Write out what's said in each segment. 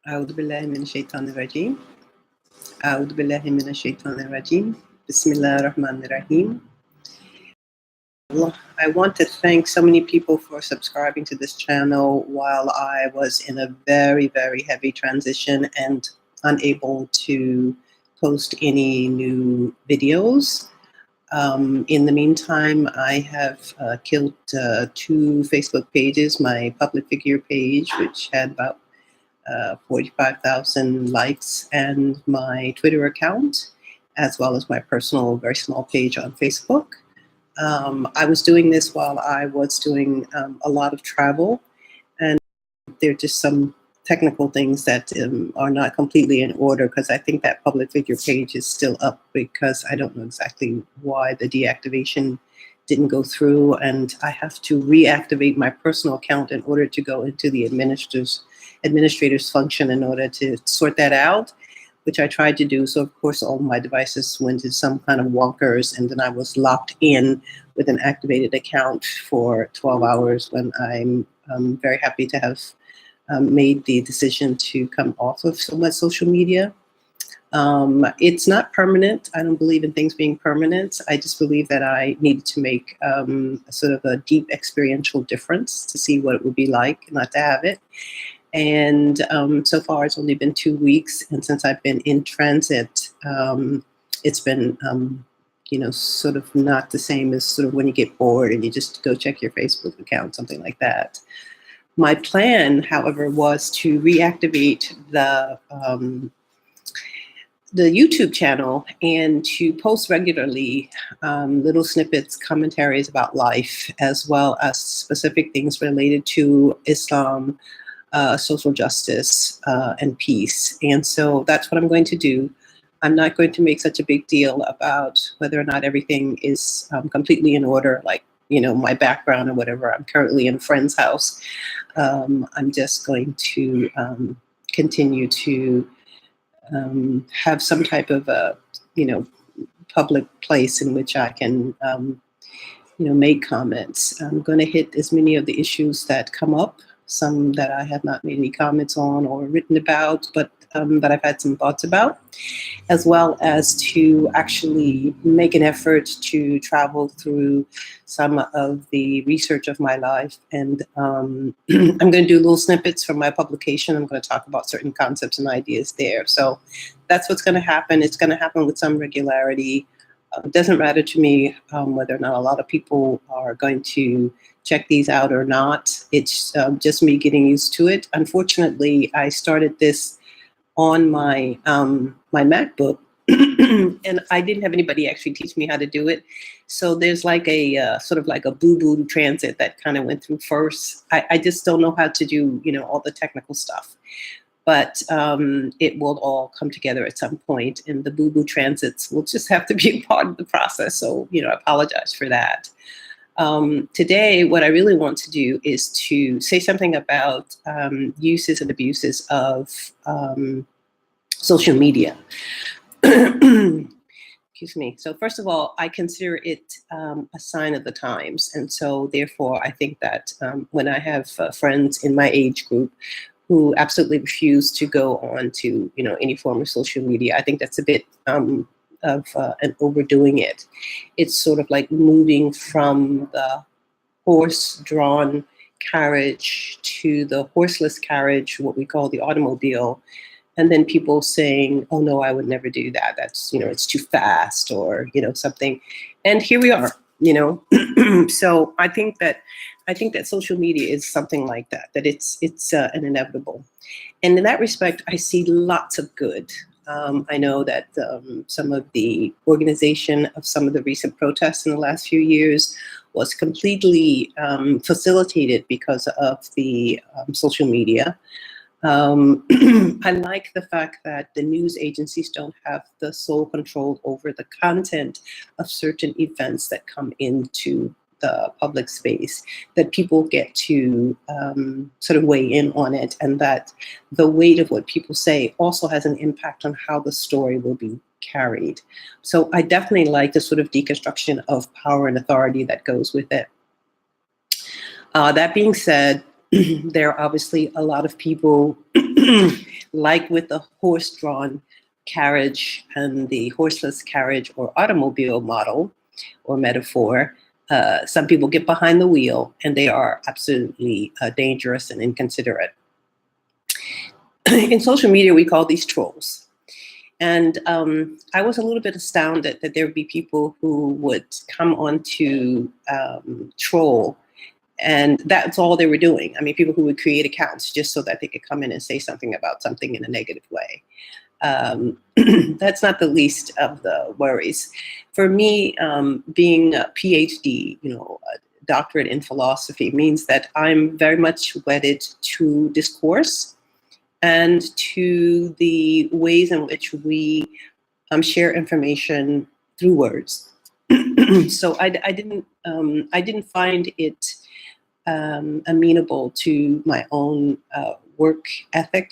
أعوذ بالله من الشيطان الرجيم. أعوذ بالله من الشيطان الرجيم. بسم الله الرحمن الرحيم. I want to thank so many people for subscribing to this channel while I was in a very, very heavy transition and unable to post any new videos. In the meantime, I have killed 2 Facebook pages, my public figure page, which had about 45,000 likes, and my Twitter account, as well as my personal, very small page on Facebook. I was doing this while I was doing a lot of travel, and there are just some technical things that are not completely in order, because I think that public figure page is still up, because I don't know exactly why the deactivation didn't go through, and I have to reactivate my personal account in order to go into the administrator's function in order to sort that out, which I tried to do. So of course all my devices went to some kind of wonkers, and then I was locked in with an activated account for 12 hours when I'm very happy to have made the decision to come off of so much social media. It's not permanent. I don't believe in things being permanent. I just believe that I needed to make sort of a deep experiential difference to see what it would be like not to have it. And so far it's only been 2 weeks. And since I've been in transit, it's been, sort of not the same as sort of when you get bored and you just go check your Facebook account, something like that. My plan, however, was to reactivate the YouTube channel and to post regularly little snippets, commentaries about life, as well as specific things related to Islam, social justice, and peace. And so that's what I'm going to do. I'm not going to make such a big deal about whether or not everything is completely in order, like, my background or whatever. I'm currently in a friend's house. I'm just going to continue to have some type of a, public place in which I can, make comments. I'm going to hit as many of the issues that come up, some that I have not made any comments on or written about, but that I've had some thoughts about, as well as to actually make an effort to travel through some of the research of my life. And I'm going to do little snippets from my publication. I'm going to talk about certain concepts and ideas there. So that's what's going to happen. It's going to happen with some regularity. It doesn't matter to me whether or not a lot of people are going to check these out or not. It's just me getting used to it. Unfortunately, I started this on my my MacBook, and I didn't have anybody actually teach me how to do it. So there's like a sort of like a boo-boo transit that kind of went through first. I just don't know how to do, all the technical stuff. But it will all come together at some point, and the boo-boo transits will just have to be a part of the process. So, I apologize for that. Today, what I really want to do is to say something about uses and abuses of social media. Excuse me. So first of all, I consider it a sign of the times. And so therefore, I think that when I have friends in my age group who absolutely refuse to go on to, any form of social media, I think that's a bit of an overdoing it. It's sort of like moving from the horse-drawn carriage to the horseless carriage, what we call the automobile, and then people saying, "Oh no, I would never do that. That's, it's too fast," or something. And here we are, So I think that social media is something like that. That it's an inevitable. And in that respect, I see lots of good. I know that some of the organization of some of the recent protests in the last few years was completely facilitated because of the social media. I like the fact that the news agencies don't have the sole control over the content of certain events that come into the public space, that people get to sort of weigh in on it, and that the weight of what people say also has an impact on how the story will be carried. So I definitely like the sort of deconstruction of power and authority that goes with it. That being said, There are obviously a lot of people, like with the horse-drawn carriage and the horseless carriage or automobile model or metaphor. Some people get behind the wheel and they are absolutely dangerous and inconsiderate. In social media, we call these trolls. And I was a little bit astounded that there would be people who would come on to troll, and that's all they were doing. I mean, people who would create accounts just so that they could come in and say something about something in a negative way. That's not the least of the worries. For me, being a PhD, a doctorate in philosophy, means that I'm very much wedded to discourse and to the ways in which we share information through words. So I didn't find it amenable to my own work ethic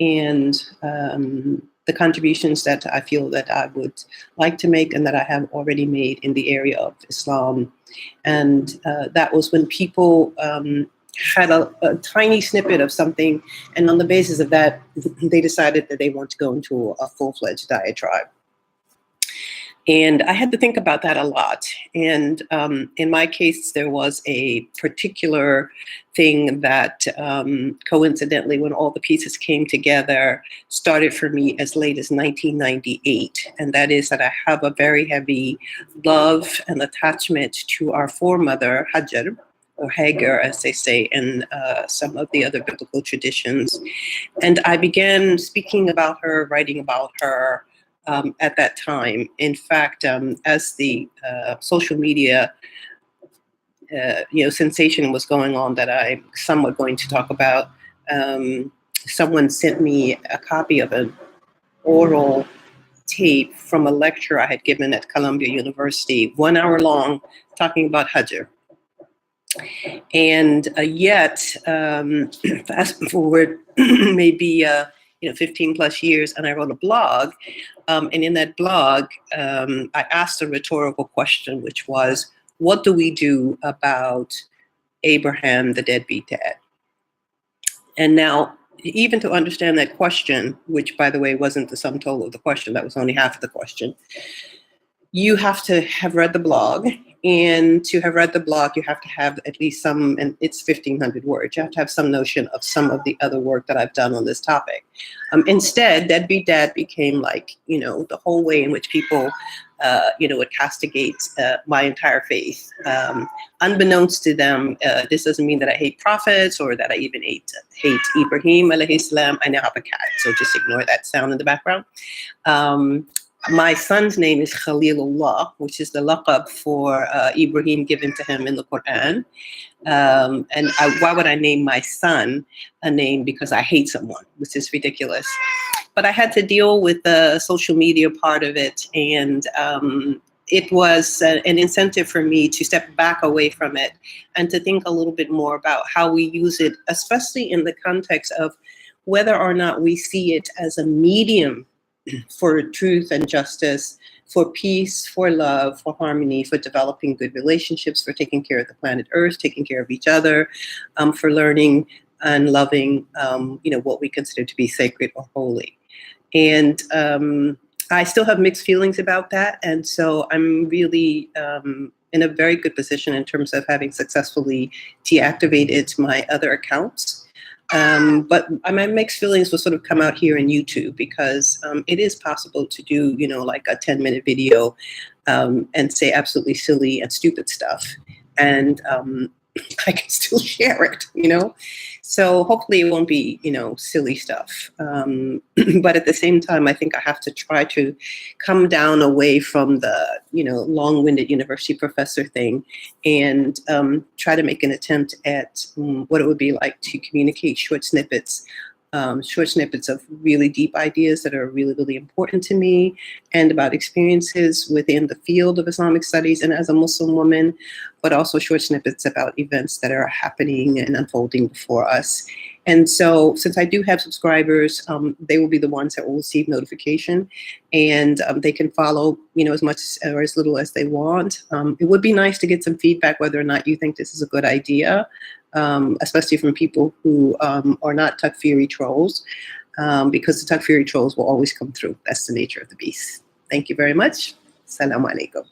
and the contributions that I feel that I would like to make and that I have already made in the area of Islam. And that was when people had a tiny snippet of something, and on the basis of that, they decided that they want to go into a full-fledged diatribe. And I had to think about that a lot. And in my case, there was a particular thing that coincidentally, when all the pieces came together, started for me as late as 1998. And that is that I have a very heavy love and attachment to our foremother, Hajar, or Hagar, as they say in some of the other biblical traditions. And I began speaking about her, writing about her, at that time. In fact, as the social media sensation was going on that I'm somewhat going to talk about, someone sent me a copy of an oral tape from a lecture I had given at Columbia University, 1 hour long, talking about Hajar. And yet, fast forward maybe 15 plus years, and I wrote a blog. And in that blog, I asked a rhetorical question, which was, what do we do about Abraham, the deadbeat dad? And now, even to understand that question, which, by the way, wasn't the sum total of the question, that was only half of the question, you have to have read the blog. And to have read the blog, you have to have at least some, and it's 1,500 words, you have to have some notion of some of the other work that I've done on this topic. Instead, Deadbeat Dad became like, the whole way in which people, would castigate my entire faith. Unbeknownst to them, this doesn't mean that I hate prophets or that I even hate Ibrahim alayhi salam. I now have a cat, so just ignore that sound in the background. My son's name is Khalilullah, which is the laqab for Ibrahim given to him in the Quran. And why would I name my son a name because I hate someone, which is ridiculous. But I had to deal with the social media part of it. And it was an incentive for me to step back away from it and to think a little bit more about how we use it, especially in the context of whether or not we see it as a medium for truth and justice, for peace, for love, for harmony, for developing good relationships, for taking care of the planet Earth, taking care of each other, for learning and loving, what we consider to be sacred or holy. And I still have mixed feelings about that. And so I'm really in a very good position in terms of having successfully deactivated my other accounts. But my mixed feelings will sort of come out here in YouTube because it is possible to do, like a 10-minute video and say absolutely silly and stupid stuff. And I can still share it, So hopefully it won't be, silly stuff. But at the same time, I think I have to try to come down away from the, long-winded university professor thing and try to make an attempt at what it would be like to communicate short snippets of really deep ideas that are really, really important to me and about experiences within the field of Islamic studies and as a Muslim woman, but also short snippets about events that are happening and unfolding before us. And so since I do have subscribers, they will be the ones that will receive notification and they can follow, as much or as little as they want. It would be nice to get some feedback whether or not you think this is a good idea. especially from people who are not Takfiri trolls, because the Takfiri trolls will always come through. That's the nature of the beast. Thank you very much. Assalamu alaikum.